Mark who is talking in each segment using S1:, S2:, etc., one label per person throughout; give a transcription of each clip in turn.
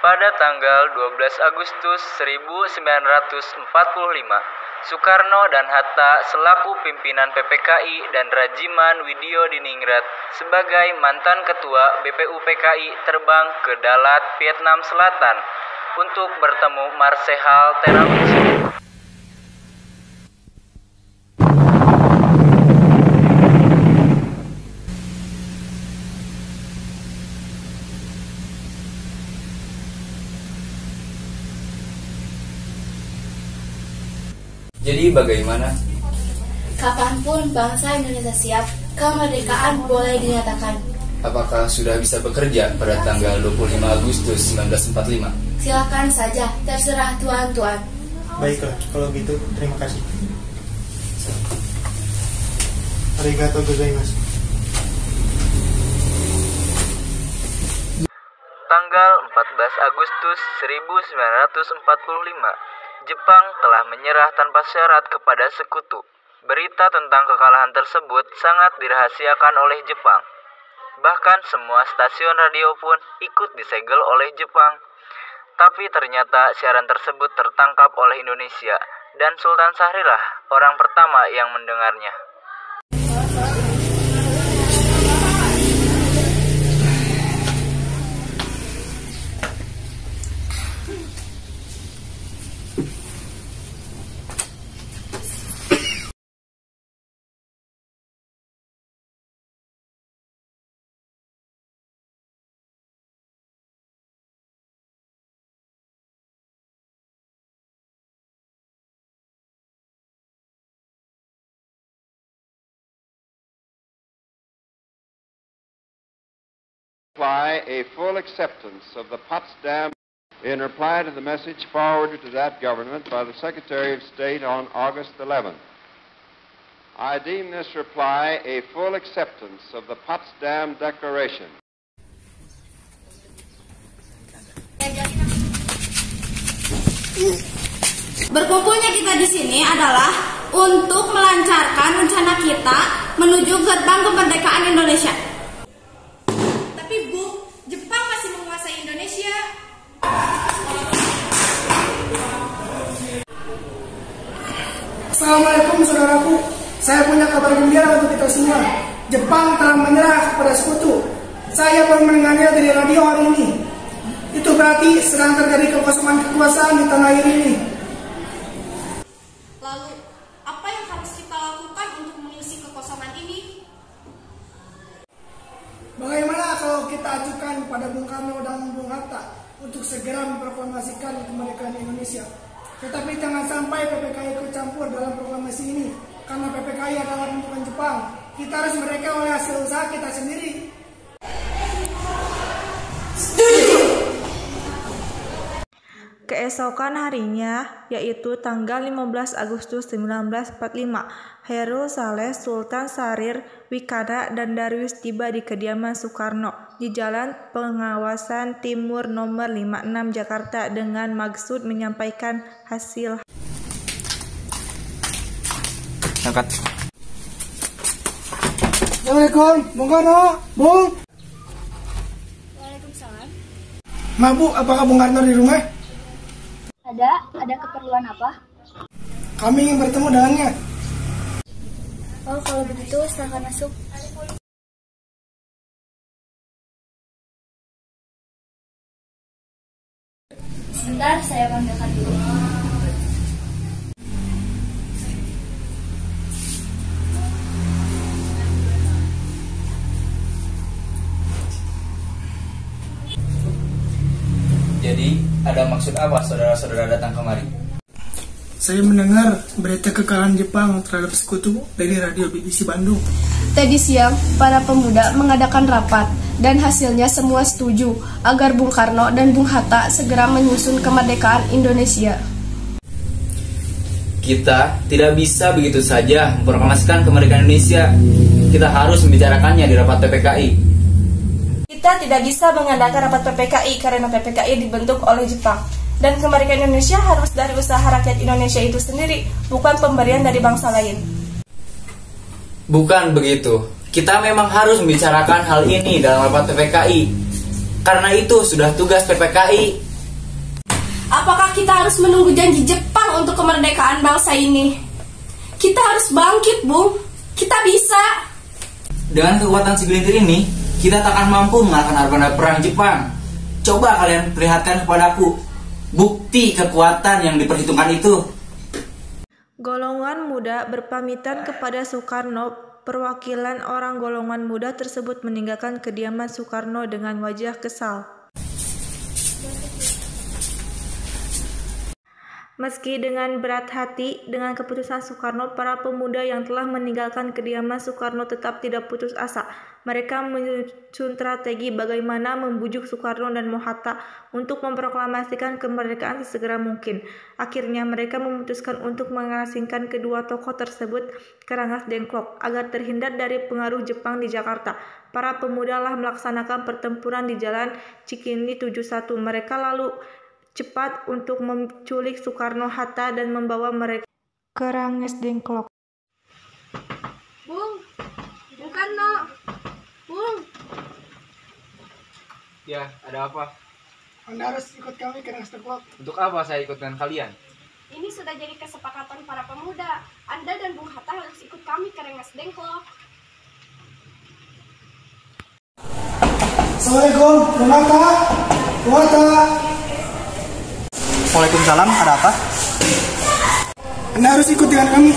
S1: Pada tanggal 12 Agustus 1945, Soekarno dan Hatta selaku pimpinan PPKI dan Rajiman Widyodiningrat sebagai mantan ketua BPUPKI terbang ke Dalat, Vietnam Selatan untuk bertemu Marshal Terauchi.
S2: Jadi bagaimana?
S3: Kapanpun bangsa Indonesia siap, kemerdekaan boleh dinyatakan.
S2: Apakah sudah bisa bekerja pada tanggal 25 Agustus 1945?
S3: Silakan saja, terserah tuan-tuan.
S4: Baiklah, kalau gitu terima kasih. Arigatou gozaimasu.
S1: Tanggal 14 Agustus 1945, Jepang telah menyerah tanpa syarat kepada sekutu. Berita tentang kekalahan tersebut sangat dirahasiakan oleh Jepang. Bahkan semua stasiun radio pun ikut disegel oleh Jepang. Tapi ternyata siaran tersebut tertangkap oleh Indonesia, dan Sultan Syahrir orang pertama yang mendengarnya.
S5: A full acceptance of the Potsdam in reply to the message forwarded to that government by the Secretary of State on August 11th. I deem this reply a full acceptance of the Potsdam Declaration.
S6: Berkumpulnya kita di sini adalah untuk melancarkan rencana kita menuju gerbang kemerdekaan Indonesia.
S7: Assalamualaikum saudaraku, saya punya kabar gembira untuk kita semua. Jepang telah menyerah kepada sekutu. Saya baru mendengarnya dari radio hari ini. Itu berarti sedang terjadi kekosongan kekuasaan di tanah air ini.
S6: Lalu, apa yang harus kita lakukan untuk mengisi kekosongan ini?
S7: Bagaimana kalau kita ajukan pada Bung Karno dan Bung Hatta untuk segera memproklamasikan kemerdekaan Indonesia? Tetapi jangan sampai PPKI ikut campur dalam proklamasi ini, karena PPKI adalah bentukan Jepang. Kita harus mereka oleh hasil usaha kita sendiri.
S6: Setuju.
S8: Keesokan harinya, yaitu tanggal 15 Agustus 1945, Hairul Saleh, Sultan Syahrir, Wikana, dan Darwis tiba di kediaman Soekarno di Jalan Pengawasan Timur nomor 56 Jakarta dengan maksud menyampaikan hasil.
S2: Angkat.
S7: Assalamualaikum, Bung Karno, Bung.
S3: Waalaikumsalam.
S7: Mabuk, apakah Bung Karno di rumah?
S3: Ada keperluan apa?
S7: Kami ingin bertemu dengannya.
S3: Oh, kalau begitu silahkan masuk. Sebentar, saya panggilkan dulu.
S2: Jadi, ada maksud apa saudara-saudara datang kemari?
S7: Saya mendengar berita kekalahan Jepang terhadap sekutu dari radio BBC Bandung.
S9: Tadi siang, para pemuda mengadakan rapat dan hasilnya semua setuju agar Bung Karno dan Bung Hatta segera menyusun kemerdekaan Indonesia.
S2: Kita tidak bisa begitu saja memproklamasikan kemerdekaan Indonesia. Kita harus membicarakannya di rapat PPKI.
S9: Kita tidak bisa mengadakan rapat PPKI karena PPKI dibentuk oleh Jepang. Dan kemerdekaan Indonesia harus dari usaha rakyat Indonesia itu sendiri, bukan pemberian dari bangsa lain.
S2: Bukan begitu. Kita memang harus membicarakan hal ini dalam rapat PPKI. Karena itu sudah tugas PPKI.
S9: Apakah kita harus menunggu janji Jepang untuk kemerdekaan bangsa ini? Kita harus bangkit, Bung. Kita bisa.
S2: Dengan kekuatan segelintir ini, kita tak akan mampu mengalahkan armada perang Jepang. Coba kalian perlihatkan kepadaku bukti kekuatan yang diperhitungkan itu.
S8: Golongan muda berpamitan kepada Soekarno. Perwakilan orang golongan muda tersebut meninggalkan kediaman Soekarno dengan wajah kesal. Meski dengan berat hati dengan keputusan Soekarno, para pemuda yang telah meninggalkan kediaman Soekarno tetap tidak putus asa. Mereka menyusun strategi bagaimana membujuk Soekarno dan Hatta untuk memproklamasikan kemerdekaan sesegera mungkin. Akhirnya mereka memutuskan untuk mengasingkan kedua tokoh tersebut ke Rengas Dengklok agar terhindar dari pengaruh Jepang di Jakarta. Para pemuda lah melaksanakan pertempuran di Jalan Cikini 71. Mereka lalu cepat untuk menculik Soekarno Hatta dan membawa mereka ke Rengas Dengklok.
S9: Bung Karno, Bung.
S1: Ya, ada apa?
S7: Anda harus ikut kami ke Rengas Dengklok.
S1: Untuk apa saya ikut dengan kalian?
S9: Ini sudah jadi kesepakatan para pemuda. Anda dan Bung Hatta harus ikut kami ke Rengas Dengklok.
S7: Assalamualaikum, Bung Hatta. Bung Hatta.
S4: Waalaikumsalam, ada apa?
S7: Anda harus ikut dengan kami.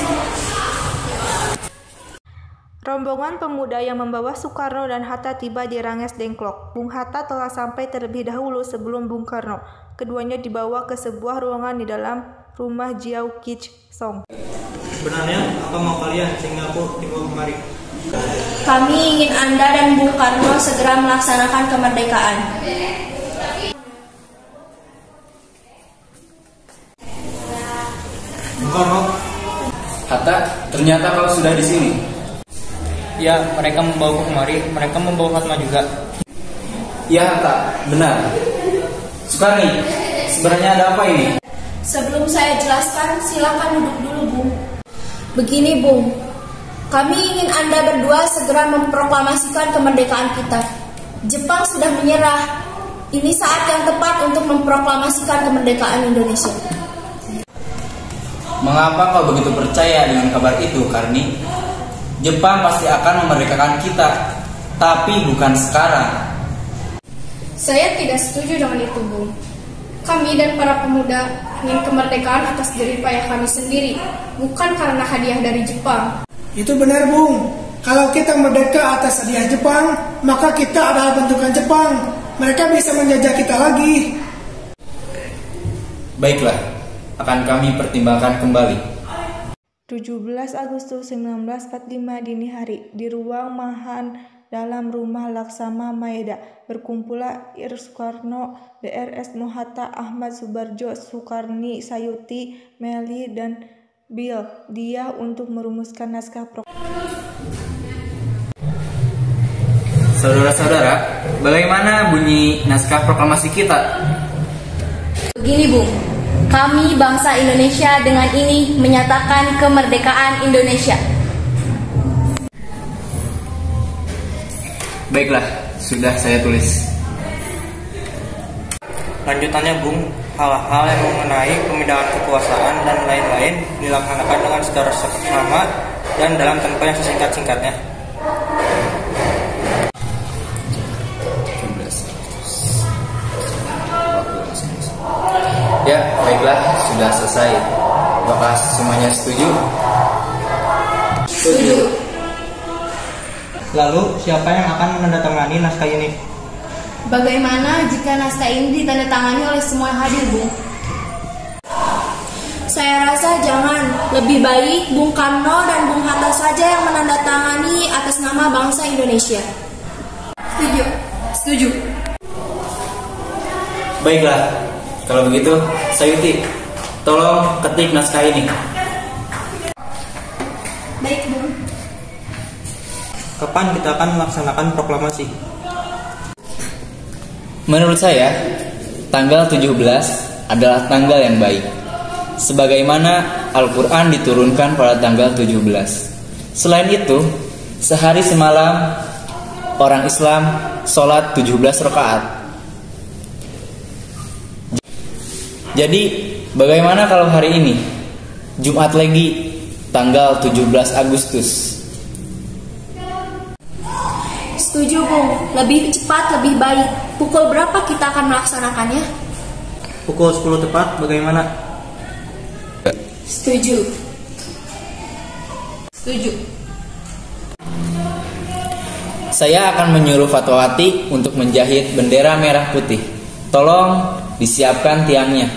S8: Rombongan pemuda yang membawa Soekarno dan Hatta tiba di Rengas Dengklok. Bung Hatta telah sampai terlebih dahulu sebelum Bung Karno. Keduanya dibawa ke sebuah ruangan di dalam rumah Jiao Kich Song.
S4: Sebenarnya apa mau kalian sehingga aku tiba kemari?
S6: Kami ingin Anda dan Bung Karno segera melaksanakan kemerdekaan.
S4: Bung Karno,
S2: Hatta, ternyata kau sudah di sini.
S1: Ya, mereka membawaku kemari. Mereka membawa Fatma juga.
S2: Ya Hatta, benar. Soekarni, sebenarnya ada apa ini?
S6: Sebelum saya jelaskan, silakan duduk dulu, Bung. Begini, Bung. Kami ingin Anda berdua segera memproklamasikan kemerdekaan kita. Jepang sudah menyerah. Ini saat yang tepat untuk memproklamasikan kemerdekaan Indonesia.
S2: Mengapa kau begitu percaya dengan kabar itu, Karni? Jepang pasti akan memerdekakan kita, tapi bukan sekarang.
S6: Saya tidak setuju dengan itu, Bung. Kami dan para pemuda ingin kemerdekaan atas jerih payah kami sendiri, bukan karena hadiah dari Jepang.
S7: Itu benar, Bung. Kalau kita merdeka atas hadiah Jepang, maka kita adalah bentukan Jepang. Mereka bisa menjajah kita lagi.
S2: Baiklah, akan kami pertimbangkan kembali.
S8: 17 Agustus 1945 dini hari, di ruang Mahan dalam rumah Laksama Maeda, berkumpullah Ir Soekarno, Drs Mohatta, Ahmad Subarjo, Soekarni, Sayuti, Meli, dan Bill Dia untuk merumuskan naskah
S2: Saudara-saudara, bagaimana bunyi naskah proklamasi kita?
S6: Begini, Bung. Kami bangsa Indonesia dengan ini menyatakan kemerdekaan Indonesia.
S2: Baiklah, sudah saya tulis.
S1: Lanjutannya, Bung, hal-hal yang mengenai pemindahan kekuasaan dan lain-lain dilaksanakan dengan secara seksama dan dalam tempo yang sesingkat-singkatnya.
S2: Ya, baiklah, sudah selesai. Apakah semuanya setuju?
S6: Setuju.
S4: lalu siapa yang akan menandatangani naskah ini?
S6: Bagaimana jika naskah ini ditandatangani oleh semua yang hadir, Bung? Saya rasa jangan. Lebih baik Bung Karno dan Bung Hatta saja yang menandatangani atas nama bangsa Indonesia. Setuju? Setuju.
S2: Baiklah, kalau begitu, Sayuti, tolong ketik naskah ini.
S6: Baik, Bung.
S4: Kapan kita akan melaksanakan proklamasi?
S2: Menurut saya, tanggal 17 adalah tanggal yang baik. Sebagaimana Al-Quran diturunkan pada tanggal 17. Selain itu, sehari semalam orang Islam sholat 17 rakaat. Jadi, bagaimana kalau hari ini, Jumat Legi, tanggal 17 Agustus?
S6: Setuju, Bung. Lebih cepat, lebih baik. Pukul berapa kita akan melaksanakannya?
S4: Pukul 10 tepat, bagaimana?
S6: Setuju.
S2: Saya akan menyuruh Fatwati untuk menjahit bendera merah putih. Tolong disiapkan tiangnya.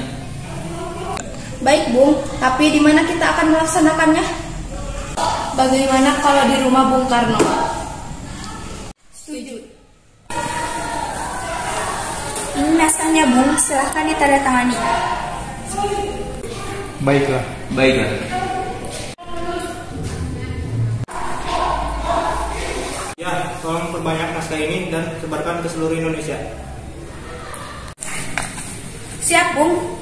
S6: Baik, Bung. Tapi di mana kita akan melaksanakannya? Bagaimana kalau di rumah Bung Karno? Setuju.
S3: Ini naskahnya, Bung. Silahkan ditandatangani.
S4: Baiklah. Ya, tolong perbanyak naskah ini dan sebarkan ke seluruh Indonesia.
S6: Siap, Bung.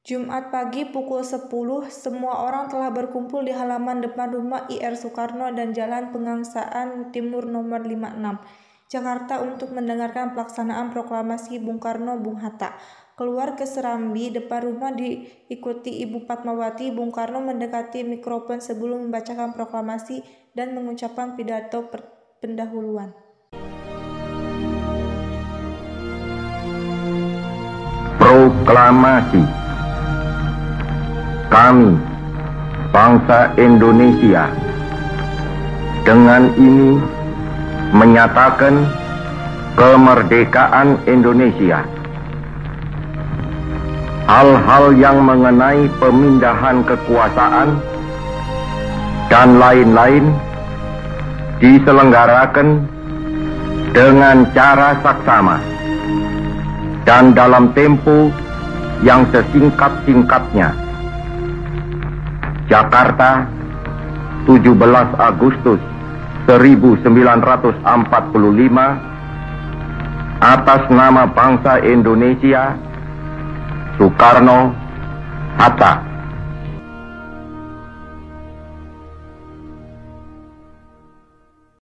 S8: Jumat pagi pukul 10, semua orang telah berkumpul di halaman depan rumah IR Soekarno dan Jalan Pengangsaan Timur nomor 56, Jakarta untuk mendengarkan pelaksanaan proklamasi Bung Karno Bung Hatta. Keluar ke Serambi, depan rumah diikuti Ibu Fatmawati. Bung Karno mendekati mikrofon sebelum membacakan proklamasi dan mengucapkan pidato pendahuluan.
S10: Proklamasi. Kami, bangsa Indonesia, dengan ini menyatakan kemerdekaan Indonesia. Hal-hal yang mengenai pemindahan kekuasaan dan lain-lain diselenggarakan dengan cara saksama dan dalam tempo yang sesingkat-singkatnya. Jakarta, 17 Agustus 1945, atas nama bangsa Indonesia, Soekarno, Hatta.